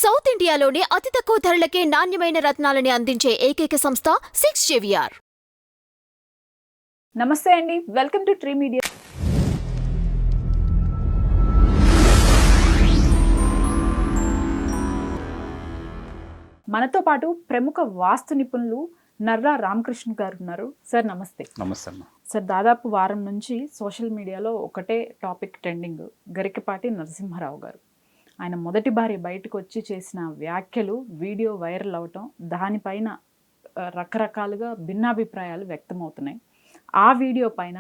South ఇండియాలోనే అతి తక్కువ ధరలకే నాణ్యమైన రత్నాలని అందించే ఏకైక సంస్థ 6JVR. నమస్తే అండి, వెల్కమ్ టు ట్రీ మీడియా. మనతో పాటు ప్రముఖ వాస్తు నిపుణులు నర్రా రామకృష్ణ గారు ఉన్నారు. సార్ నమస్తే. నమస్తే అమ్మ. సార్, దాదాపు వారం నుంచి సోషల్ మీడియాలో ఒకటే టాపిక్ ట్రెండింగ్, గరికపాటి నరసింహారావు గారు. ఆయన మొదటి భార్య బయటకు వచ్చి చేసిన వ్యాఖ్యలు వీడియో వైరల్ అవటం, దానిపైన రకరకాలుగా భిన్నాభిప్రాయాలు వ్యక్తమవుతున్నాయి. ఆ వీడియో పైన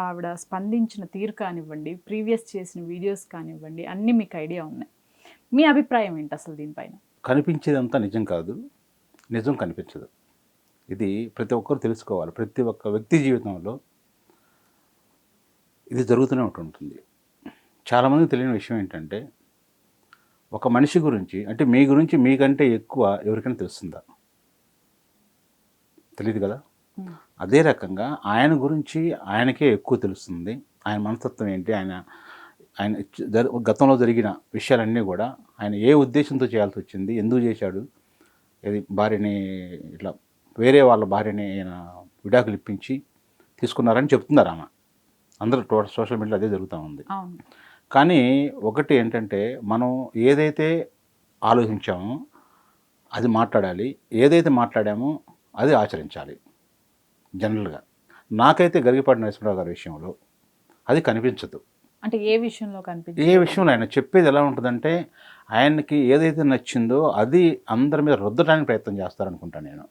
ఆవిడ స్పందించిన తీరు కానివ్వండి, ప్రీవియస్ చేసిన వీడియోస్ కానివ్వండి, అన్నీ మీకు ఐడియా ఉన్నాయి. మీ అభిప్రాయం ఏంటి అసలు దీనిపైన? కనిపించేదంతా నిజం కాదు, నిజం కనిపించదు. ఇది ప్రతి ఒక్కరు తెలుసుకోవాలి. ప్రతి ఒక్క వ్యక్తి జీవితంలో ఇది జరుగుతూనే ఉంటుంది. చాలామందికి తెలియని విషయం ఏంటంటే, ఒక మనిషి గురించి, అంటే మీ గురించి మీకంటే ఎక్కువ ఎవరికైనా తెలుస్తుందా? తెలియదు కదా. అదే రకంగా ఆయన గురించి ఆయనకే ఎక్కువ తెలుస్తుంది. ఆయన మనస్తత్వం ఏంటి, ఆయన గతంలో జరిగిన విషయాలన్నీ కూడా ఆయన ఏ ఉద్దేశంతో చేయాల్సి వచ్చింది, ఎందుకు చేశాడు, ఇది భార్యని ఇట్లా వేరే వాళ్ళ భార్యని ఆయన విడాకులు ఇప్పించి తీసుకున్నారని చెప్తున్నారు ఆమె. అందరూ సోషల్ మీడియాలో అదే జరుగుతూ ఉంది. కానీ ఒకటి ఏంటంటే, మనం ఏదైతే ఆలోచించామో అది మాట్లాడాలి, ఏదైతే మాట్లాడామో అది ఆచరించాలి. జనరల్గా నాకైతే గరికపాటి నరసింహారావు గారి విషయంలో అది కనిపించదు. అంటే ఏ విషయంలో కనిపించదు? ఏ విషయంలో ఆయన చెప్పేది ఎలా ఉంటుందంటే, ఆయనకి ఏదైతే నచ్చిందో అది అందరి మీద రుద్దడానికి ప్రయత్నం చేస్తారనుకుంటాను నేను.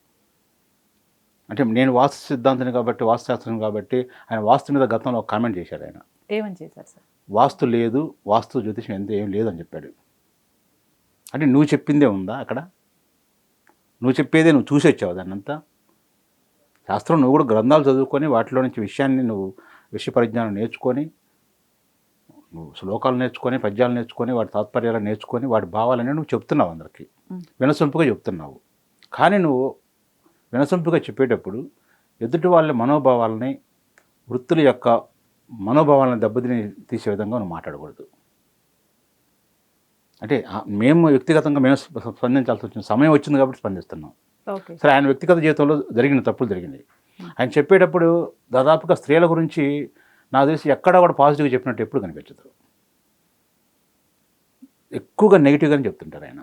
అంటే నేను వాస్తు సిద్ధాంతిని కాబట్టి, వాస్తుశాస్త్రం కాబట్టి, ఆయన వాస్తు మీద గతంలో ఒక కామెంట్ చేశాడు. ఆయన ఏమని చేశారు సార్? వాస్తు లేదు, వాస్తు జ్యోతిషం ఏం లేదని చెప్పాడు. అంటే నువ్వు చెప్పిందే ఉందా అక్కడ? నువ్వు చెప్పేదే నువ్వు చూసి వచ్చావు దాన్నంతా. శాస్త్రం నువ్వు కూడా గ్రంథాలు చదువుకొని వాటిలో నుంచి విషయాన్ని నువ్వు విషయ పరిజ్ఞానం నేర్చుకొని, నువ్వు శ్లోకాలు నేర్చుకొని, పద్యాలు నేర్చుకొని, వాటి తాత్పర్యాలు నేర్చుకొని, వాటి భావాలన్నీ నువ్వు చెప్తున్నావు, అందరికీ వినసొంపుగా చెప్తున్నావు. కానీ నువ్వు వినసొంపుగా చెప్పేటప్పుడు ఎదుటి వాళ్ళ మనోభావాలని, వృత్తుల యొక్క మనోభావాలను దెబ్బతిని తీసే విధంగా నువ్వు మాట్లాడకూడదు. అంటే మేము వ్యక్తిగతంగా మేము స్పందించాల్సి వచ్చిన సమయం వచ్చింది కాబట్టి స్పందిస్తున్నాం. సరే, ఆయన వ్యక్తిగత జీవితంలో జరిగిన తప్పులు జరిగినాయి. ఆయన చెప్పేటప్పుడు దాదాపుగా స్త్రీల గురించి నాకు తెలిసి ఎక్కడా కూడా పాజిటివ్గా చెప్పినట్టు ఎప్పుడు కనిపించదు. ఎక్కువగా నెగిటివ్గానే చెప్తుంటారు ఆయన.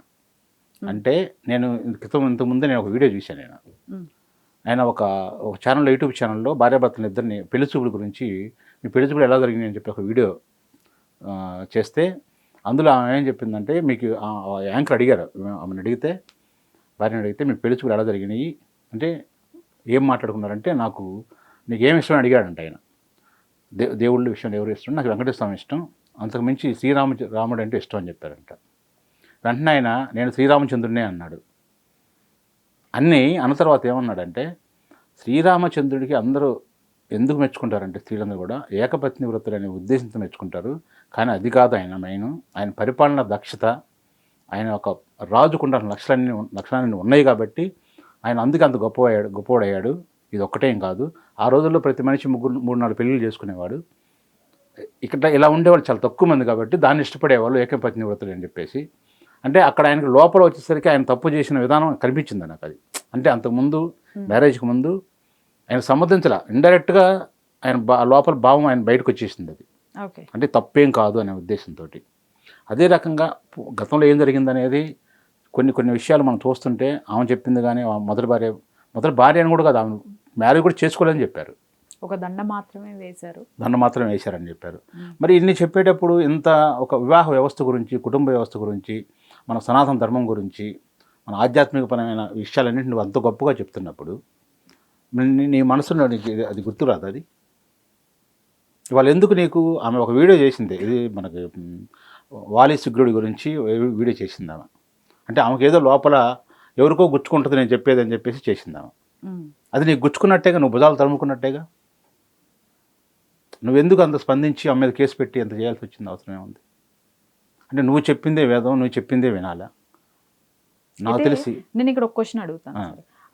అంటే నేను ఇంతకుముందే నేను ఒక వీడియో చూశాను. ఆయన ఒక ఛానల్లో, యూట్యూబ్ ఛానల్లో భార్యాభర్తలు ఇద్దరిని పెళ్లి చూపుల గురించి, మీ పెళ్లి చూపులు ఎలా జరిగింది అని చెప్పి ఒక వీడియో చేస్తే, అందులో ఆమె ఏం చెప్పిందంటే, మీకు యాంకర్ అడిగారు, ఆమెను అడిగితే, భార్యను అడిగితే, మీ పెళ్లి చూపులు ఎలా జరిగినాయి అంటే ఏం మాట్లాడుకున్నారంటే, నీకు ఏమి ఇష్టం అని అడిగాడంట ఆయన. దేవుళ్ళ విషయంలో ఎవరు ఇష్టం? నాకు వెంకటేశ్వర స్వామి ఇష్టం, అంతకుమించి రాముడు అంటే ఇష్టం అని చెప్పారంట. వెంటనే ఆయన నేను శ్రీరామచంద్రుడినే అన్నాడు. అన్న తర్వాత ఏమన్నాడంటే, శ్రీరామచంద్రుడికి అందరూ ఎందుకు మెచ్చుకుంటారంటే, స్త్రీలందరూ కూడా ఏకపత్ని వృత్తులు అనే ఉద్దేశంతో మెచ్చుకుంటారు. కానీ అది కాదు ఆయన మెయిన్. ఆయన పరిపాలన దక్షత, ఆయన ఒక రాజుకున్న లక్షణాన్ని ఉన్నాయి కాబట్టి ఆయన అందుకే అంత గొప్పవాడయ్యాడు. ఇది ఒక్కటేం కాదు. ఆ రోజుల్లో ప్రతి మనిషి 3-4 పెళ్ళిళ్ళు చేసుకునేవాడు. ఇక్కడ ఇలా ఉండేవాళ్ళు చాలా తక్కువ మంది కాబట్టి దాన్ని ఇష్టపడేవాళ్ళు ఏకపత్ని వృత్తులు అని చెప్పేసి. అంటే అక్కడ ఆయనకు లోపల వచ్చేసరికి ఆయన తప్పు చేసిన విధానం కనిపించింది నాకు. అది అంటే అంతకుముందు మ్యారేజ్కి ముందు ఆయన సమ్మతించలా, ఇండైరెక్ట్గా ఆయన లోపల భావం ఆయన బయటకు వచ్చేసింది. అది అంటే తప్పేం కాదు అనే ఉద్దేశంతో. అదే రకంగా గతంలో ఏం జరిగిందనేది కొన్ని విషయాలు మనం చూస్తుంటే, ఆమె చెప్పింది కానీ మొదటి భార్య అని కూడా కాదు, ఆమె మ్యారేజ్ కూడా చేసుకోలేదని చెప్పారు. ఒక దండ మాత్రమే వేశారని చెప్పారు. మరి ఇన్ని చెప్పేటప్పుడు ఇంత ఒక వివాహ వ్యవస్థ గురించి, కుటుంబ వ్యవస్థ గురించి, మన సనాతన ధర్మం గురించి, మన ఆధ్యాత్మికపరమైన విషయాలన్నింటినీ నువ్వు అంత గొప్పగా చెప్తున్నప్పుడు నీ మనసులో అది గుర్తురాదు. అది ఇవాళ ఎందుకు నీకు? ఆమె ఒక వీడియో చేసింది, ఇది మనకి వాలి సుగ్రుడి గురించి వీడియో చేసింది ఆమె. అంటే ఆమెకు ఏదో లోపల ఎవరికో గుచ్చుకుంటుంది నేను చెప్పేది అని చెప్పేసి చేసింది ఆమె. అది నీకు గుచ్చుకున్నట్టేగా, నువ్వు భుజాలు తరుముకున్నట్టేగా. నువ్వెందుకు అంత స్పందించి ఆమె మీద కేసు పెట్టి అంత చేయాల్సి వచ్చింది? అవసరం ఏముంది? అంటే నువ్వు చెప్పిందే వేదం, నువ్వు చెప్పిందే వినాలా? నాకు తెలిసి నేను ఇక్కడ ఒక క్వశ్చన్ అడుగుతాను.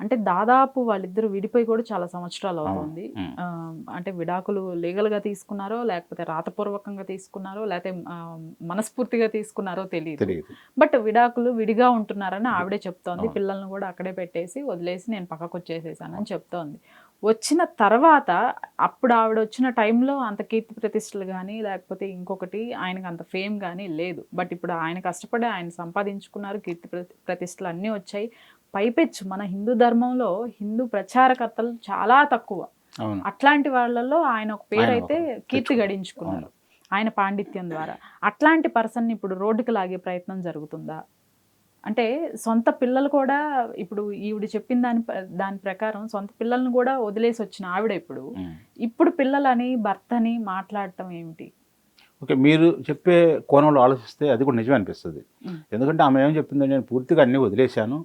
అంటే దాదాపు వాళ్ళిద్దరు విడిపోయి కూడా చాలా సంవత్సరాలు అవుతుంది. ఉమ్. అంటే విడాకులు లీగల్గా తీసుకున్నారో లేకపోతే రాతపూర్వకంగా తీసుకున్నారో లేకపోతే మనస్ఫూర్తిగా తీసుకున్నారో తెలియదు. తెలియదు. బట్ విడాకులు విడిగా ఉంటున్నారని ఆవిడే చెప్తోంది. పిల్లల్ని కూడా అక్కడే పెట్టేసి వదిలేసి నేను పక్కకు వచ్చేసేసానని చెప్తోంది. వచ్చిన తర్వాత అప్పుడు ఆవిడ వచ్చిన టైంలో అంత కీర్తి ప్రతిష్టలు కానీ లేకపోతే ఇంకొకటి ఆయనకు అంత ఫేమ్ కానీ లేదు. బట్ ఇప్పుడు ఆయన కష్టపడి ఆయన సంపాదించుకున్నారు, కీర్తి ప్రతిష్టలు అన్నీ వచ్చాయి. పైపెచ్చు మన హిందూ ధర్మంలో హిందూ ప్రచారకర్తలు చాలా తక్కువ. అవును. అట్లాంటి వాళ్ళలో ఆయన ఒక పేరు ఆయన అయితే ఒకరు కీర్తి గడించుకున్నారు ఆయన పాండిత్యం ద్వారా. అట్లాంటి పర్సన్ ఇప్పుడు రోడ్డుకి లాగే ప్రయత్నం జరుగుతుందా? అంటే సొంత పిల్లలు కూడా ఇప్పుడు ఈవిడ చెప్పిన దాని ప్రకారం సొంత పిల్లల్ని కూడా వదిలేసి వచ్చిన ఆవిడ ఇప్పుడు పిల్లలని భర్తని మాట్లాడటం ఏమిటి? ఓకే, మీరు చెప్పే కోణంలో ఆలోచిస్తే అది కూడా నిజమే అనిపిస్తుంది. ఎందుకంటే ఆమె ఏం చెప్పింది, నేను పూర్తిగా అన్నీ వదిలేశాను,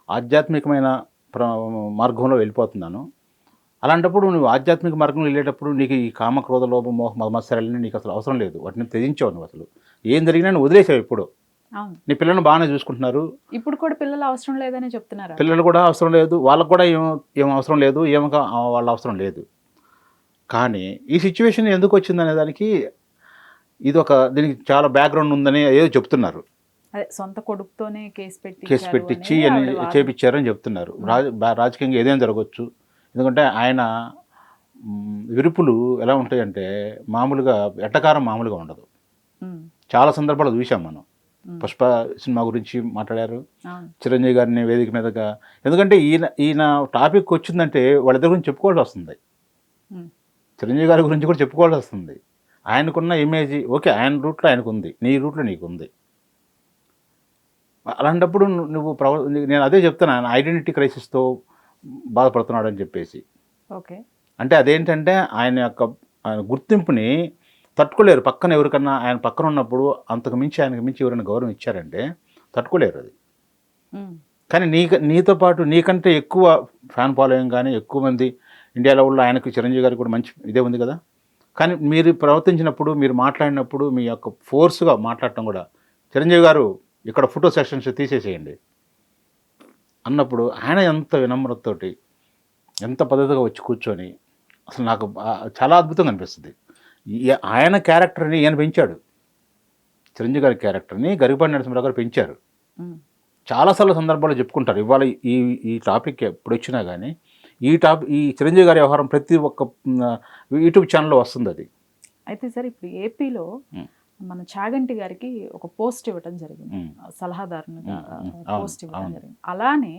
ఆధ్యాత్మికమైన మార్గంలో వెళ్ళిపోతున్నాను. అలాంటప్పుడు నువ్వు ఆధ్యాత్మిక మార్గంలో వెళ్ళేటప్పుడు నీకు ఈ కామ క్రోధ లోభ మోహ మత్సరాలన్నీ నీకు అసలు అవసరం లేదు. వాటిని త్యజించావు నువ్వు. అసలు ఏం జరిగినా నువ్వు వదిలేసావు. ఇప్పుడు నీ పిల్లల్ని బాగానే చూసుకుంటున్నారు. ఇప్పుడు కూడా పిల్లలు అవసరం లేదని చెప్తున్నారు. పిల్లలు కూడా అవసరం లేదు, వాళ్ళకు కూడా ఏం అవసరం లేదు, వాళ్ళ అవసరం లేదు. కానీ ఈ సిచ్యువేషన్ ఎందుకు వచ్చిందనే దానికి దీనికి చాలా బ్యాక్గ్రౌండ్ ఉందని ఏదో చెప్తున్నారు. అదే సొంత కొడుకుతోనే కేసు పెట్టించి చేపించారని చెప్తున్నారు. రాజకీయంగా ఏదైనా జరగవచ్చు. ఎందుకంటే ఆయన విరుపులు ఎలా ఉంటాయంటే మామూలుగా ఎట్టకారం మామూలుగా ఉండదు. చాలా సందర్భాలు చూసాం మనం. పుష్ప సినిమా గురించి మాట్లాడారు, చిరంజీవి గారిని వేదిక మీదగా. ఎందుకంటే ఈయన టాపిక్ వచ్చిందంటే వాళ్ళిద్దరి గురించి చెప్పుకోవాల్సి వస్తుంది. చిరంజీవి గారి గురించి కూడా చెప్పుకోవాల్సి వస్తుంది. ఆయనకున్న ఇమేజ్ ఓకే, ఆయన రూట్లో ఆయనకు ఉంది, నీ రూట్లో నీకు ఉంది. అలాంటప్పుడు నువ్వు నేను అదే చెప్తాను, ఆయన ఐడెంటిటీ క్రైసిస్తో బాధపడుతున్నాడు అని చెప్పేసి. ఓకే, అంటే అదేంటంటే ఆయన గుర్తింపుని తట్టుకోలేరు. పక్కన ఎవరికన్నా ఆయన పక్కన ఉన్నప్పుడు అంతకు మించి ఆయనకు మించి ఎవరైనా గౌరవం ఇచ్చారంటే తట్టుకోలేరు అది. కానీ నీతో పాటు నీకంటే ఎక్కువ ఫ్యాన్ ఫాలోయింగ్ కానీ ఎక్కువ మంది ఇండియా లెవెల్లో ఆయనకు చిరంజీవి గారికి కూడా మంచి ఇదే ఉంది కదా. కానీ మీరు ప్రవర్తించినప్పుడు, మీరు మాట్లాడినప్పుడు మీ యొక్క ఫోర్స్గా మాట్లాడటం కూడా, చిరంజీవి గారు ఇక్కడ ఫోటో సెషన్స్ తీసేసేయండి అన్నప్పుడు ఆయన ఎంత వినమ్రతతోటి ఎంత పద్ధతిగా వచ్చి కూర్చొని అసలు నాకు చాలా అద్భుతంగా అనిపిస్తుంది. ఆయన క్యారెక్టర్ని ఈయన పెంచాడు. చిరంజీవి గారి క్యారెక్టర్ని గరికపాటి నరసింహారావు గారు పెంచారు. చాలాసార్లు సందర్భాల్లో చెప్పుకుంటారు. ఇవాళ ఈ టాపిక్ ఎప్పుడు వచ్చినా కానీ ఈ చిరంజీవి గారి వ్యవహారం ప్రతి ఒక్క యూట్యూబ్ ఛానల్లో వస్తుంది అది. అయితే సార్ ఇప్పుడు ఏపీలో మన చాగంటి గారికి ఒక పోస్ట్ ఇవ్వటం జరిగింది, సలహాదారునిగా పోస్ట్ ఇవ్వడం జరిగింది. అలానే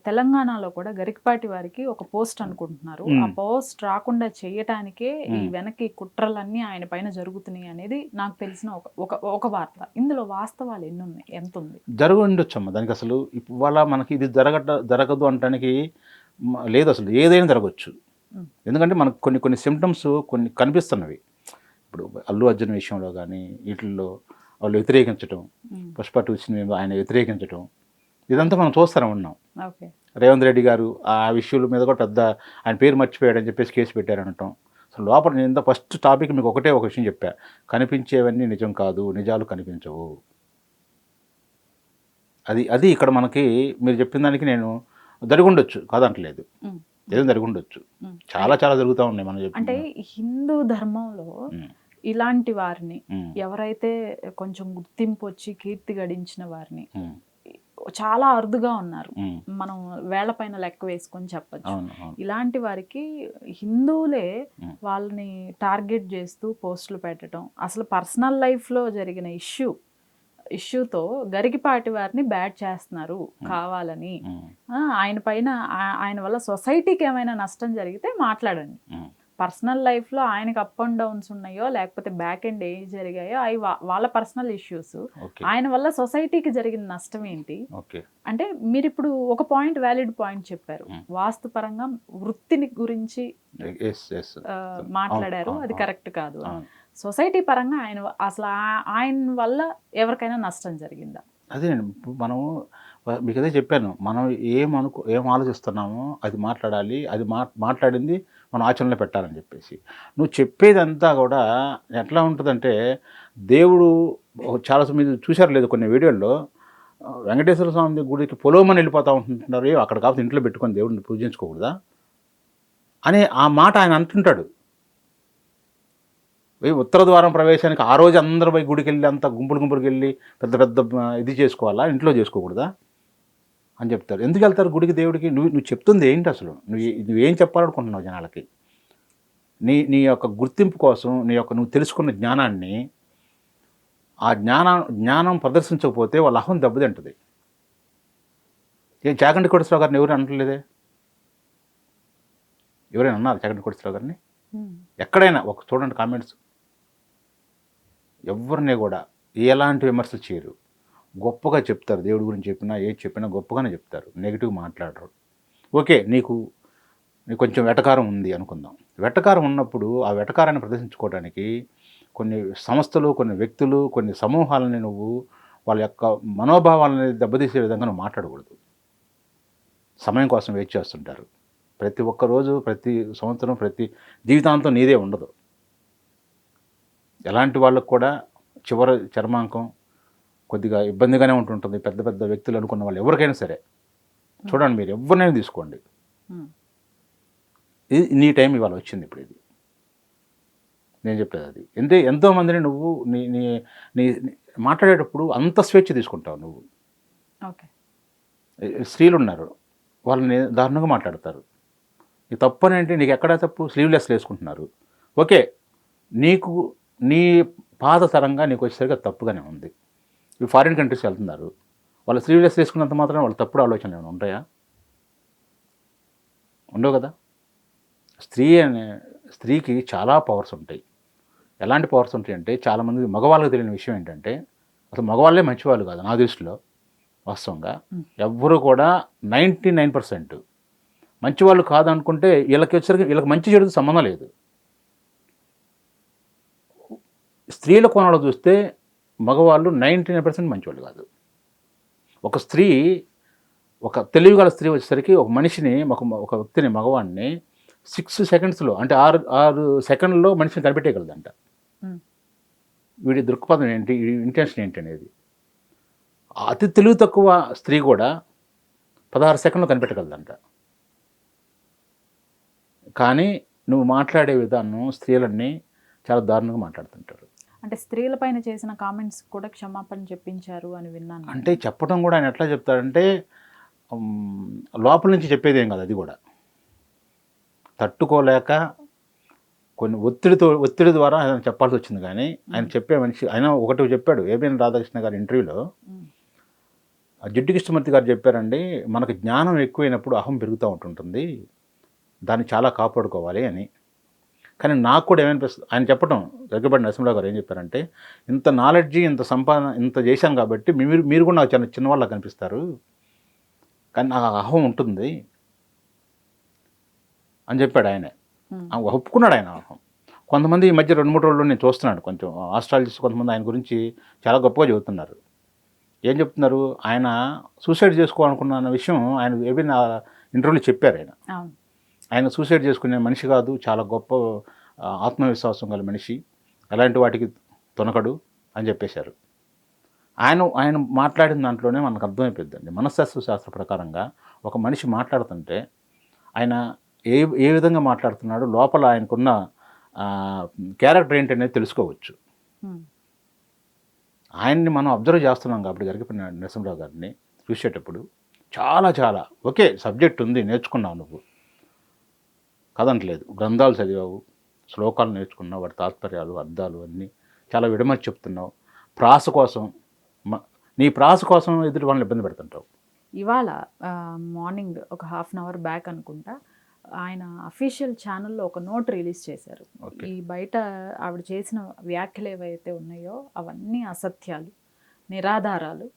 తెలంగాణలో కూడా గరికపాటి వారికి ఒక పోస్ట్ అనుకుంటున్నారు. ఆ పోస్ట్ రాకుండా చేయటానికే ఈ వెనక్కి కుట్రలన్నీ ఆయన పైన జరుగుతున్నాయి అనేది నాకు తెలిసిన ఒక వార్త. ఇందులో వాస్తవాలు ఎంత ఉంది? ఉండొచ్చమ్మా. దానికి అసలు ఇవాళ మనకి ఇది జరగదు అనడానికి లేదు. అసలు ఏదైనా జరగవచ్చు. ఎందుకంటే మనకు కొన్ని సిమ్టమ్స్ కొన్ని కనిపిస్తున్నవి. ఇప్పుడు అల్లు అర్జున్ విషయంలో కానీ వీటిల్లో వాళ్ళు వ్యతిరేకించడం, పుష్ప 2 సినిమా ఆయన వ్యతిరేకించడం, ఇదంతా మనం చూస్తూనే ఉన్నాం. రేవంత్ రెడ్డి గారు ఆ విషయాల మీద కూడా పెద్ద ఆయన పేరు మర్చిపోయాడని చెప్పేసి కేసు పెట్టారనటం. అసలు లోపల నేను ఫస్ట్ టాపిక్ మీకు ఒక విషయం చెప్పా, కనిపించేవన్నీ నిజం కాదు, నిజాలు కనిపించవు. అది ఇక్కడ మనకి మీరు చెప్పిన దానికి నేను జరుగుండొచ్చు కాదంటలేదు, ఏదో జరుగుండొచ్చు. చాలా జరుగుతూ ఉన్నాయి. మనం అంటే హిందూ ధర్మంలో ఇలాంటి వారిని ఎవరైతే కొంచెం గుర్తింపు వచ్చి కీర్తి గడించిన వారిని చాలా అరుదుగా ఉన్నారు. మనం వేళ్ల పైన లెక్క వేసుకొని చెప్పచ్చు. ఇలాంటి వారికి హిందువులే వాళ్ళని టార్గెట్ చేస్తూ పోస్టులు పెట్టడం, అసలు పర్సనల్ లైఫ్లో జరిగిన ఇష్యూతో గరికపాటి వారిని బ్యాడ్ చేస్తున్నారు కావాలని. ఆయన పైన ఆయన వల్ల సొసైటీకి ఏమైనా నష్టం జరిగితే మాట్లాడండి. పర్సనల్ లైఫ్లో ఆయనకు అప్ అండ్ డౌన్స్ ఉన్నాయో లేకపోతే బ్యాక్ ఎండ్ ఏం జరిగాయో అవి వాళ్ళ పర్సనల్ ఇష్యూస్. ఆయన వల్ల సొసైటీకి జరిగిన నష్టం ఏంటి అంటే మీరు ఇప్పుడు ఒక వ్యాలిడ్ పాయింట్ చెప్పారు. వాస్తుపరంగా వృత్తిని గురించి మాట్లాడారు, అది కరెక్ట్ కాదు. సొసైటీ పరంగా ఆయన వల్ల ఎవరికైనా నష్టం జరిగిందా? అదే మనం మీకు అదే చెప్పాను, మనం ఏం ఆలోచిస్తున్నామో అది మాట్లాడాలి, అది మాట్లాడింది మనం ఆచరణలో పెట్టాలని చెప్పేసి. నువ్వు చెప్పేదంతా కూడా ఎట్లా ఉంటుందంటే దేవుడు చాలా మీరు చూశారు లేదు కొన్ని వీడియోల్లో వెంకటేశ్వర స్వామి గుడికి పొలోమని వెళ్ళిపోతా ఉంటున్నారు, అక్కడ కాకపోతే ఇంట్లో పెట్టుకొని దేవుడిని పూజించుకోకూడదా అని ఆ మాట ఆయన అంటుంటాడు. ఉత్తర ద్వారం ప్రవేశానికి ఆ రోజు అందరూ పోయి గుడికి వెళ్ళి అంత గుంపులుకి వెళ్ళి పెద్ద పెద్ద ఇది చేసుకోవాలా, ఇంట్లో చేసుకోకూడదా అని చెప్తారు. ఎందుకు వెళ్తారు గుడికి దేవుడికి? నువ్వు చెప్తుంది ఏంటి అసలు? నువ్వేం చెప్పాలనుకుంటున్నావు జనాలకి? నీ యొక్క గుర్తింపు కోసం నువ్వు తెలుసుకున్న జ్ఞానాన్ని, ఆ జ్ఞానం ప్రదర్శించకపోతే వాళ్ళ అహం దెబ్బతింటుంది. చాగంటి కోటేశ్వరరావు గారిని ఎవరు అనట్లేదే? ఎవరైనా అన్నారు చాగంటి కోటేశ్వరరావు గారిని? ఎక్కడైనా ఒక చూడండి కామెంట్స్. ఎవరిని కూడా ఎలాంటి విమర్శలు చేయరు, గొప్పగా చెప్తారు. దేవుడి గురించి చెప్పినా ఏది చెప్పినా గొప్పగానే చెప్తారు, నెగిటివ్ మాట్లాడరు. ఓకే, నీకు కొంచెం వెటకారం ఉంది అనుకుందాం. వెటకారం ఉన్నప్పుడు ఆ వెటకారాన్ని ప్రదర్శించుకోవడానికి కొన్ని సంస్థలు, కొన్ని వ్యక్తులు, కొన్ని సమూహాలని నువ్వు వాళ్ళ యొక్క మనోభావాలని దెబ్బతీసే విధంగా నువ్వు మాట్లాడకూడదు. సమయం కోసం వెయిట్ చేస్తుంటారు. ప్రతి ఒక్క రోజు, ప్రతి సంవత్సరం, ప్రతి జీవితాంతం నీదే ఉండదు. ఎలాంటి వాళ్ళకు కూడా చివరి చర్మాంకం కొద్దిగా ఇబ్బందిగానే ఉంటుంటుంది. పెద్ద పెద్ద వ్యక్తులు అనుకున్న వాళ్ళు ఎవరికైనా సరే చూడండి, మీరు ఎవరినైనా తీసుకోండి, ఇది నీ టైం ఇవాళ వచ్చింది. ఇప్పుడు ఇది నేను చెప్పేది అది. ఎంతోమందిని నువ్వు నీ నీ నీ మాట్లాడేటప్పుడు అంత స్వేచ్ఛ తీసుకుంటావు నువ్వు. ఓకే, స్త్రీలు ఉన్నారు, వాళ్ళని దారుణంగా మాట్లాడతారు. నీ తప్పు అని అంటే నీకు ఎక్కడ తప్పు? స్లీవ్లెస్ వేసుకుంటున్నారు. ఓకే, నీకు నీ పాత తరంగా నీకు వచ్చేసరికి తప్పుగానే ఉంది. ఇవి ఫారిన్ కంట్రీస్ వెళ్తున్నారు, వాళ్ళు స్లీవ్లెస్ వేసుకున్నంత మాత్రం వాళ్ళ తప్పుడు ఆలోచనలు ఏమైనా ఉంటాయా? ఉండవు కదా. స్త్రీకి చాలా పవర్స్ ఉంటాయి. ఎలాంటి పవర్స్ ఉంటాయి అంటే, చాలామంది మగవాళ్ళకి తెలియని విషయం ఏంటంటే, అసలు మగవాళ్ళే మంచివాళ్ళు కాదు నా దృష్టిలో. వాస్తవంగా ఎవ్వరూ కూడా 99% మంచివాళ్ళు కాదనుకుంటే వీళ్ళకి వచ్చరికి వీళ్ళకి మంచి చెడుతో సంబంధం లేదు. స్త్రీల కోణంలో చూస్తే మగవాళ్ళు 99% మంచివాళ్ళు కాదు. ఒక స్త్రీ, ఒక తెలివిగల స్త్రీ వచ్చేసరికి ఒక మనిషిని, ఒక వ్యక్తిని, మగవాడిని 6 సెకండ్స్లో, అంటే 6 సెకండ్లో మనిషిని కనిపెట్టేయగలదంట. వీడి దృక్పథం ఏంటి, వీడి ఇంటెన్షన్ ఏంటి అనేది. అతి తెలివి తక్కువ స్త్రీ కూడా 16 సెకండ్లో కనిపెట్టగలదంట. కానీ నువ్వు మాట్లాడే విధానం స్త్రీలన్నీ చాలా దారుణంగా మాట్లాడుతుంటారు. అంటే స్త్రీలపైన చేసిన కామెంట్స్ కూడా క్షమాపణ చెప్పించారు అని విన్నాను. అంటే చెప్పడం కూడా ఆయన ఎట్లా చెప్తాడంటే, లోపల నుంచి చెప్పేదేం కాదు, అది కూడా తట్టుకోలేక కొన్ని ఒత్తిడి ద్వారా ఆయన చెప్పాల్సి వచ్చింది. కానీ ఆయన చెప్పే మనిషి, ఆయన ఒకటి చెప్పాడు ఏబిఎన్ రాధాకృష్ణ గారి ఇంటర్వ్యూలో. జిడ్డు కృష్ణమూర్తి గారు చెప్పారండి, మనకు జ్ఞానం ఎక్కువైనప్పుడు అహం పెరుగుతూ ఉంటుంటుంది, దాన్ని చాలా కాపాడుకోవాలి అని. కానీ నాకు కూడా ఏమనిపిస్తుంది, ఆయన చెప్పడం, దగ్గరపాటి నరసింహరావు గారు ఏం చెప్పారంటే, ఇంత నాలెడ్జి, ఇంత సంపాదన, ఇంత చేశాను కాబట్టి మీరు కూడా నాకు చాలా చిన్నవాళ్ళ కనిపిస్తారు, కానీ నాకు అహం ఉంటుంది అని చెప్పాడు ఆయన. ఒప్పుకున్నాడు ఆయన అహం. కొంతమంది ఈ మధ్య 2-3 రోజుల్లో నేను చూస్తున్నాను, కొంచెం ఆస్ట్రాలజిస్ట్ కొంతమంది ఆయన గురించి చాలా గొప్పగా చెబుతున్నారు. ఏం చెప్తున్నారు, ఆయన సూసైడ్ చేసుకోవాలనుకున్న విషయం ఆయన ఏమైనా ఇంటర్వ్యూలో చెప్పారు. ఆయన సూసైడ్ చేసుకునే మనిషి కాదు, చాలా గొప్ప ఆత్మవిశ్వాసం గల మనిషి, ఎలాంటి వాటికి తొనకడు అని చెప్పేశారు. ఆయన మాట్లాడిన దాంట్లోనే మనకు అర్థమైపోద్దండి, మనస్తత్వశాస్త్ర ప్రకారంగా ఒక మనిషి మాట్లాడుతుంటే ఆయన ఏ విధంగా మాట్లాడుతున్నాడు, లోపల ఆయనకున్న క్యారెక్టర్ ఏంటనేది తెలుసుకోవచ్చు. ఆయన్ని మనం అబ్జర్వ్ చేస్తున్నాం కాబట్టి గరికపాటి నరసింహరావు గారిని చూసేటప్పుడు చాలా ఓకే, సబ్జెక్ట్ ఉంది, నేర్చుకున్నావు, నువ్వు కదంటలేదు, గ్రంథాలు చదివావు, శ్లోకాలు నేర్చుకున్నావు, వాటి తాత్పర్యాలు, అర్థాలు అన్నీ చాలా విడమర్చి చెప్తున్నావు. ప్రాస కోసం, నీ ప్రాస కోసం ఎదుటి వాళ్ళని ఇబ్బంది పెడుతుంటావు. ఇవాళ మార్నింగ్ ఒక ½ అన్ అవర్ బ్యాక్ అనుకుంటా, ఆయన అఫీషియల్ ఛానల్లో ఒక నోట్ రిలీజ్ చేశారు. ఈ బయట ఆవిడ చేసిన వ్యాఖ్యలు ఏవైతే ఉన్నాయో అవన్నీ అసత్యాలు, నిరాధారాలు.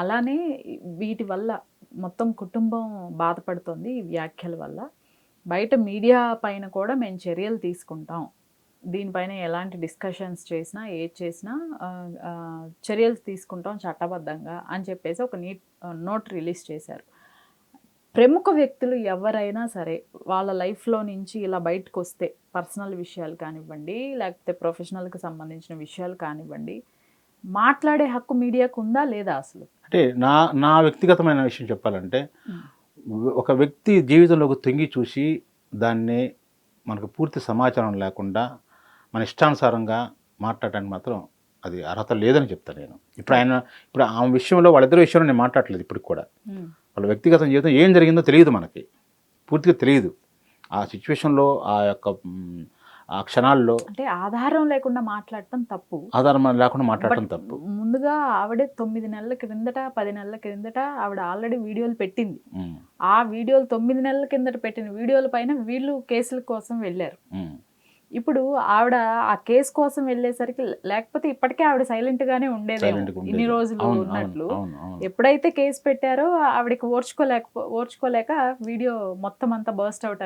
అలానే వీటి వల్ల మొత్తం కుటుంబం బాధపడుతుంది ఈ వ్యాఖ్యల వల్ల. బయట మీడియా పైన కూడా మేము చర్యలు తీసుకుంటాం, దీనిపైన ఎలాంటి డిస్కషన్స్ చేసినా ఏది చేసినా చర్యలు తీసుకుంటాం చట్టబద్ధంగా అని చెప్పేసి ఒక నోట్ రిలీజ్ చేశారు. ప్రముఖ వ్యక్తులు ఎవరైనా సరే వాళ్ళ లైఫ్లో నుంచి ఇలా బయటకు వస్తే, పర్సనల్ విషయాలు కానివ్వండి, లేకపోతే ప్రొఫెషనల్కి సంబంధించిన విషయాలు కానివ్వండి, మాట్లాడే హక్కు మీడియాకు ఉందా లేదా అసలు? అంటే నా వ్యక్తిగతమైన విషయం చెప్పాలంటే ఒక వ్యక్తి జీవితంలోకి తొంగి చూసి దాన్ని మనకు పూర్తి సమాచారం లేకుండా మన ఇష్టానుసారంగా మాట్లాడటానికి మాత్రం అది అర్హత లేదని చెప్తాను నేను. ఇప్పుడు ఆ విషయంలో వాళ్ళిద్దరి విషయంలో నేను మాట్లాడలేదు ఇప్పటికి కూడా. వాళ్ళ వ్యక్తిగత జీవితం ఏం జరిగిందో తెలియదు, మనకి పూర్తిగా తెలియదు. ఆ సిచ్యువేషన్లో ఆ క్షణాల్లో అంటే ఆధారం లేకుండా మాట్లాడటం తప్పు. ఆధారం లేకుండా మాట్లాడటం తప్పు. ముందుగా ఆవిడే 9 నెలల క్రిందట 10 నెలల క్రిందట ఆవిడ ఆల్రెడీ వీడియోలు పెట్టింది. ఆ వీడియోలు 9 నెలల కిందట పెట్టిన వీడియోల పైన వీళ్ళు కేసుల కోసం వెళ్ళారు. ఇప్పుడు ఆవిడ ఆ కేసు కోసం వెళ్ళేసరికి, లేకపోతే ఇప్పటికే ఆవిడ సైలెంట్ గానే ఉండేదేమో ఇన్ని రోజులు ఉన్నట్లు. ఎప్పుడైతే కేసు పెట్టారో ఆవిడకి ఓర్చుకోలేక వీడియో మొత్తం అంతా బర్స్ట్ అవుట్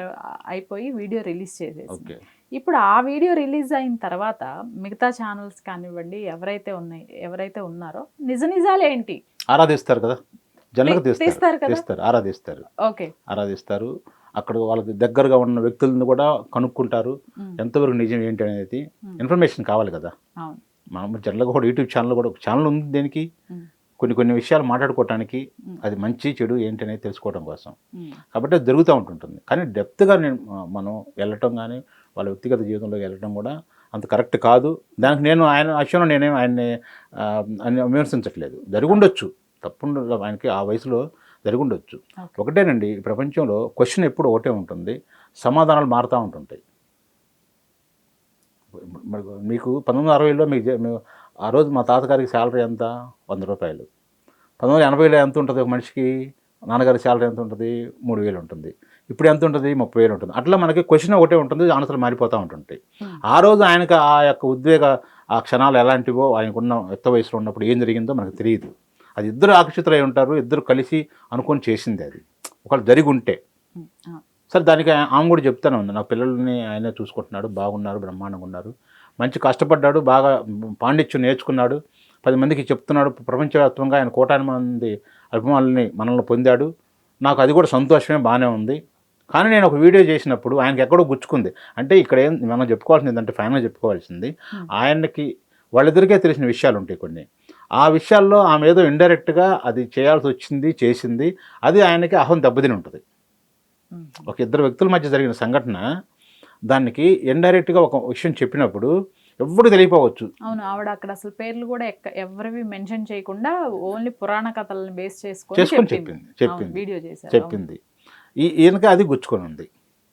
అయిపోయి వీడియో రిలీజ్ చేసేసి, ఇప్పుడు ఆ వీడియో రిలీజ్ అయిన తర్వాత మిగతా ఛానల్స్ కానివ్వండి ఎవరైతే ఉన్నారో నిజాలేంటి ఆరాధిస్తారు కదా, జనలకు తీస్తారు కదా, ఆరాధిస్తారు. ఓకే, ఆరాధిస్తారు. అక్కడ వాళ్ళకి దగ్గరగా ఉన్న వ్యక్తులను కూడా కనుక్కుంటారు, ఎంతవరకు నిజం ఏంటి అనేది ఇన్ఫర్మేషన్ కావాలి కదా. మనం జనరల్గా కూడా యూట్యూబ్ ఛానల్ కూడా ఒక ఛానల్ ఉంది దేనికి, కొన్ని విషయాలు మాట్లాడుకోవటానికి, అది మంచి చెడు ఏంటి అనేది తెలుసుకోవడం కోసం. కాబట్టి అది జరుగుతూ ఉంటుంటుంది. కానీ డెప్త్గా మనం వెళ్ళటం కానీ వాళ్ళ వ్యక్తిగత జీవితంలోకి వెళ్ళటం కూడా అంత కరెక్ట్ కాదు. దానికి నేను ఆయన విషయంలో నేనేం ఆయన్ని విమర్శించట్లేదు. జరుగుండొచ్చు, తప్పకుండా ఆయనకి ఆ వయసులో జరుగుండొచ్చు. ఒకటేనండి, ఈ ప్రపంచంలో క్వశ్చన్ ఎప్పుడు ఒకటే ఉంటుంది, సమాధానాలు మారుతూ ఉంటుంటాయి. మీకు 1960లో మీకు ఆ రోజు మా తాతగారికి శాలరీ ఎంత, 100 రూపాయలు. 1980లో ఎంత ఉంటుంది ఒక మనిషికి, నాన్నగారి శాలరీ ఎంత ఉంటుంది, 3000 ఉంటుంది. ఇప్పుడు ఎంత ఉంటుంది, 30,000 ఉంటుంది. అట్లా మనకి క్వశ్చన్ ఒకటే ఉంటుంది, ఆన్సర్లు మారిపోతూ ఉంటుంటాయి. ఆ రోజు ఆయనకు ఆ యొక్క ఉద్వేగ ఆ క్షణాలు ఎలాంటివో, ఆయనకున్న యుక్త వయసులో ఉన్నప్పుడు ఏం జరిగిందో మనకు తెలియదు. అది ఇద్దరు ఆకర్షితులై ఉంటారు, ఇద్దరు కలిసి అనుకొని చేసింది. అది ఒకళ్ళు జరిగి ఉంటే సరే, దానికి ఆమె కూడా చెప్తానే ఉంది, నా పిల్లల్ని ఆయనే చూసుకుంటున్నాడు, బాగున్నారు, బ్రహ్మాండంగా ఉన్నారు, మంచి కష్టపడ్డాడు, బాగా పాండిత్యం నేర్చుకున్నాడు, 10 మందికి చెప్తున్నాడు, ప్రపంచవ్యాప్తంగా ఆయన కోటాది మంది అభిమానుల్ని మనల్ని పొందాడు, నాకు అది కూడా సంతోషమే, బాగానే ఉంది. కానీ నేను ఒక వీడియో చేసినప్పుడు ఆయనకి ఎక్కడో గుచ్చుకుంది. అంటే ఇక్కడ మనం చెప్పుకోవాల్సింది ఏంటంటే, ఫైనల్గా చెప్పుకోవాల్సింది, ఆయనకి వాళ్ళిద్దరికే తెలిసిన విషయాలు ఉంటాయి కొన్ని. ఆ విషయాల్లో ఆమె ఏదో ఇండైరెక్ట్గా అది చేయాల్సి వచ్చింది, చేసింది, అది ఆయనకి అహం దెబ్బతిని ఉంటుంది. ఒక ఇద్దరు వ్యక్తుల మధ్య జరిగిన సంఘటన, దానికి ఇండైరెక్ట్గా ఒక విషయం చెప్పినప్పుడు ఎవ్వరు తెలియపోవచ్చు. అవును, ఆవిడ అక్కడ అసలు పేర్లు కూడా ఎవరివి మెన్షన్ చేయకుండా ఓన్లీ పురాణ కథలను బేస్ చేసుకొని చెప్పింది. ఈయనకి అది గుచ్చుకొని ఉంది.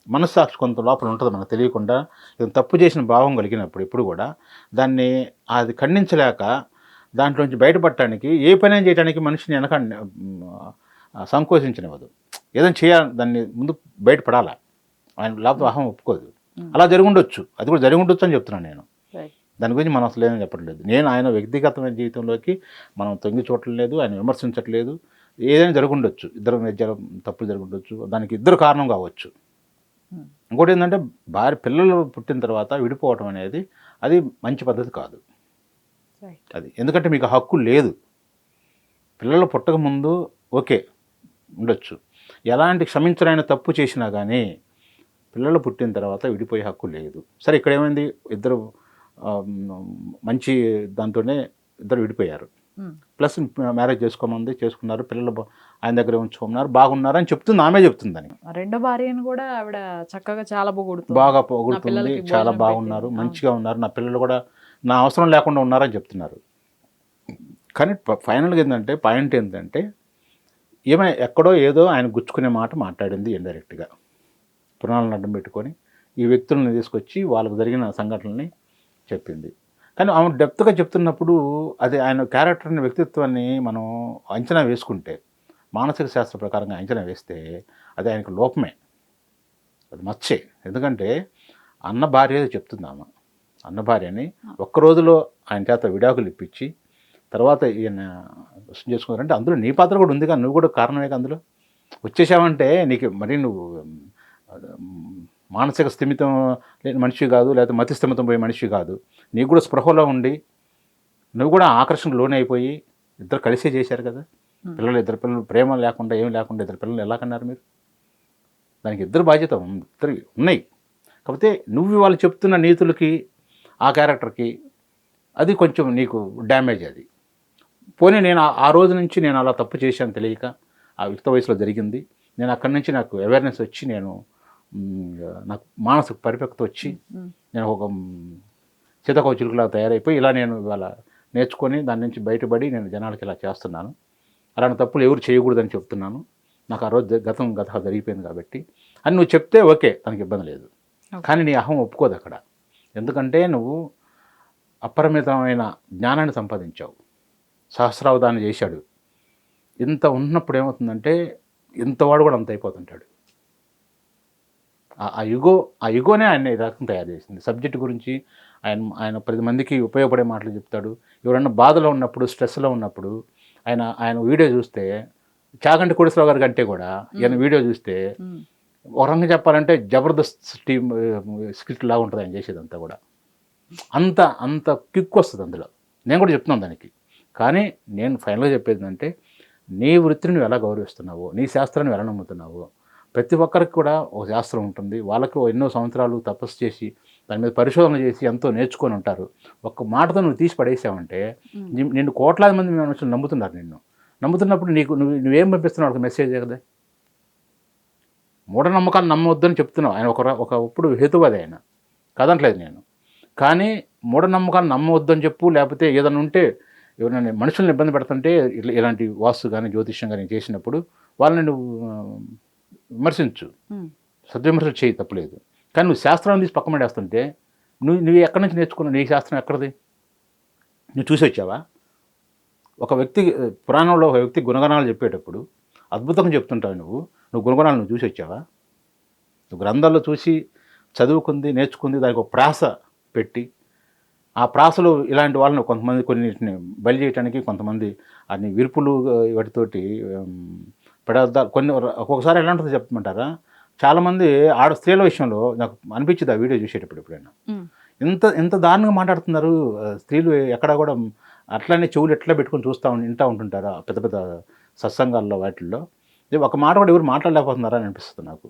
మనస్సాక్షి కొంత లోపల ఉంటుంది, మనకు తెలియకుండా. ఇది తప్పు చేసిన భావం కలిగినప్పుడు ఎప్పుడు కూడా దాన్ని అది ఖండించలేక దాంట్లోంచి బయటపడటానికి ఏ పని చేయడానికి మనిషిని వెనక సంకోచించనివ్వదు. ఏదైనా చేయాలి, దాన్ని ముందు బయటపడాలా, ఆయన లేకపోతే అహం ఒప్పుకోదు. అలా జరుగుండొచ్చు, అది కూడా జరుగుండొచ్చు అని చెప్తున్నాను నేను. దాని గురించి మనం అసలు ఏమీ చెప్పట్లేదు. నేను ఆయన వ్యక్తిగతమైన జీవితంలోకి మనం తొంగి చూడట్లేదు, ఆయన విమర్శించట్లేదు. ఏదైనా జరుగుండొచ్చు, ఇద్దరు మధ్య తప్పులు జరుగుండొచ్చు, దానికి ఇద్దరు కారణం కావచ్చు. ఇంకోటి ఏంటంటే, పిల్లలు పుట్టిన తర్వాత విడిపోవటం అనేది అది మంచి పద్ధతి కాదు. అది ఎందుకంటే మీకు హక్కు లేదు. పిల్లలు పుట్టక ముందు ఓకే ఉండొచ్చు, ఎలాంటి క్షమించరైన తప్పు చేసినా కానీ పిల్లలు పుట్టిన తర్వాత విడిపోయే హక్కు లేదు. సరే, ఇక్కడ ఏమైంది, ఇద్దరు మంచి దాంతోనే ఇద్దరు విడిపోయారు, ప్లస్ మ్యారేజ్ చేసుకున్నారు, పిల్లలు ఆయన దగ్గర ఉంచుకున్నారు, బాగున్నారు అని చెప్తుంది, ఆమె చెప్తుందని. రెండో భార్యను కూడా ఆవిడ చక్కగా చాలా బాగా పొగుడుతుంది, చాలా బాగున్నారు, మంచిగా ఉన్నారు, నా పిల్లలు కూడా నా అవసరం లేకుండా ఉన్నారని చెప్తున్నారు. కానీ ఫైనల్గా ఏంటంటే, పాయింట్ ఏంటంటే, ఏమై ఎక్కడో ఏదో ఆయన గుచ్చుకునే మాట మాట్లాడింది ఇండైరెక్ట్గా, పురాణాలను అడ్డం పెట్టుకొని ఈ వ్యక్తులను తీసుకొచ్చి వాళ్ళకు జరిగిన సంఘటనల్ని చెప్పింది. కానీ ఆమె డెప్త్గా చెప్తున్నప్పుడు అది ఆయన క్యారెక్టర్ని, వ్యక్తిత్వాన్ని మనం అంచనా వేసుకుంటే, మానసిక శాస్త్ర ప్రకారంగా అంచనా వేస్తే అది ఆయనకు లోపమే, అది మచ్చే. ఎందుకంటే అన్న భార్య చెప్తుంది, ఆమె అన్న భార్యని ఒక్క రోజులో ఆయన చేత విడాకులు ఇప్పించి తర్వాత ఈయన వృష్టి చేసుకున్నారంటే అందులో నీ పాత్ర కూడా ఉంది, కానీ నువ్వు కూడా కారణమే. అందులో వచ్చేసావంటే నీకు మరి నువ్వు మానసిక స్థిమితం లేని మనిషి కాదు, లేకపోతే మతి స్థిమితం పోయే మనిషి కాదు. నీకు కూడా స్పృహలో ఉండి నువ్వు కూడా ఆకర్షణకు లోన్ అయిపోయి ఇద్దరు కలిసే చేశారు కదా. ఇద్దరు పిల్లలు ప్రేమ లేకుండా ఏమి లేకుండా ఇద్దరు పిల్లలు ఎలా కన్నారు మీరు? దానికి ఇద్దరు బాధ్యత ఇద్దరు ఉన్నాయి. కాకపోతే నువ్వు వాళ్ళు చెప్తున్న నీతులకి, ఆ క్యారెక్టర్కి అది కొంచెం నీకు డ్యామేజ్. అది పోనీ నేను ఆ రోజు నుంచి నేను అలా తప్పు చేశాను తెలియక, ఆ యుక్త వయసులో జరిగింది. నేను అక్కడి నుంచి నాకు అవేర్నెస్ వచ్చి నేను నాకు మానసిక పరిపక్వత వచ్చి నేను ఒక సీతాకోక చిలుకలా తయారైపోయి ఇలా నేను ఇవాళ నేర్చుకొని దాని నుంచి బయటపడి నేను జనాలకి ఇలా చేస్తున్నాను. అలాంటి తప్పులు ఎవరు చేయకూడదని చెప్తున్నాను. నాకు ఆ రోజు గత జరిగిపోయింది కాబట్టి అని నువ్వు చెప్తే ఓకే, తనకి ఇబ్బంది లేదు. కానీ నీ అహం ఒప్పుకోదు అక్కడ. ఎందుకంటే నువ్వు అపరిమితమైన జ్ఞానాన్ని సంపాదించావు, సహస్రావధానం చేశాడు. ఇంత ఉన్నప్పుడు ఏమవుతుందంటే ఇంతవాడు కూడా అంత అయిపోతుంటాడు. ఆ యుగోనే ఆయన ఈ రకం తయారు చేసింది. సబ్జెక్ట్ గురించి ఆయన 10 మందికి ఉపయోగపడే మాటలు చెప్తాడు. ఎవరన్నా బాధలో ఉన్నప్పుడు, స్ట్రెస్లో ఉన్నప్పుడు ఆయన వీడియో చూస్తే, చాగంటి కోటేశ్వరరావు గారి కంటే కూడా ఈయన వీడియో చూస్తే ఒక రంగం చెప్పాలంటే జబర్దస్త్ టీమ్ స్క్రిప్ట్ లాగా ఉంటుంది ఆయన చేసేదంతా కూడా. అంత కిక్ వస్తుంది అందులో. నేను కూడా చెప్తున్నాను దానికి. కానీ నేను ఫైనల్గా చెప్పేది అంటే, నీ వృత్తిని నువ్వు ఎలా గౌరవిస్తున్నావో, నీ శాస్త్రాన్ని ఎలా నమ్ముతున్నావో, ప్రతి ఒక్కరికి కూడా ఒక శాస్త్రం ఉంటుంది. వాళ్ళకు ఎన్నో సంవత్సరాలు తపస్సు చేసి దాని మీద పరిశోధన చేసి ఎంతో నేర్చుకొని ఉంటారు. ఒక్క మాటతో నువ్వు తీసి పడేసావంటే నిన్ను కోట్లాది మంది మనుషులు నమ్ముతున్నారు. నమ్ముతున్నప్పుడు నువ్వేం పంపిస్తున్నావు వాళ్ళకి మెసేజే కదా. మూఢనమ్మకాలు నమ్మవద్దని చెప్తున్నావు. ఆయన ఇప్పుడు హేతువాది ఆయన, కదనట్లేదు నేను. కానీ మూఢనమ్మకాలు నమ్మవద్దని చెప్పు, లేకపోతే ఏదైనా ఉంటే ఎవరైనా మనుషులను ఇబ్బంది పెడుతుంటే ఇలాంటి వాస్తు కానీ జ్యోతిష్యం కానీ చేసినప్పుడు వాళ్ళని నువ్వు విమర్శించు, సద్విమర్శ చేయి, తప్పులేదు. కానీ నువ్వు శాస్త్రాన్ని తీసి పక్కన పడేస్తుంటే నువ్వు ఎక్కడి నుంచి నేర్చుకున్నావు? నీ శాస్త్రం ఎక్కడిది? నువ్వు చూసి వచ్చావా? ఒక వ్యక్తి పురాణంలో ఒక వ్యక్తి గుణగణాలు చెప్పేటప్పుడు అద్భుతంగా చెప్తుంటావు. నువ్వు గుణగణాలు నువ్వు చూసి వచ్చావా? నువ్వు గ్రంథాల్లో చూసి చదువుకుంది, నేర్చుకుంది, దానికి ఒక ప్రాస పెట్టి ఆ ప్రాసలు ఇలాంటి వాళ్ళని కొంతమంది కొన్నిటిని బలి చేయడానికి, కొంతమంది అన్ని విరుపులు వాటితోటి పదార్థాలు కొన్ని ఒక్కొక్కసారి ఎలా ఉంటుందో చెప్పమంటారా? చాలామంది స్త్రీల విషయంలో నాకు అనిపించింది ఆ వీడియో చూసేటప్పుడు ఎప్పుడైనా, ఇంత దారుణంగా మాట్లాడుతున్నారు స్త్రీలు. ఎక్కడ కూడా అట్లనే చెవులు ఎట్లా పెట్టుకొని వింటూ ఉంటుంటారా పెద్ద పెద్ద సత్సంగాల్లో వాటిల్లో. ఒక మాట కూడా ఎవరు మాట్లాడలేకపోతున్నారా అని అనిపిస్తుంది నాకు.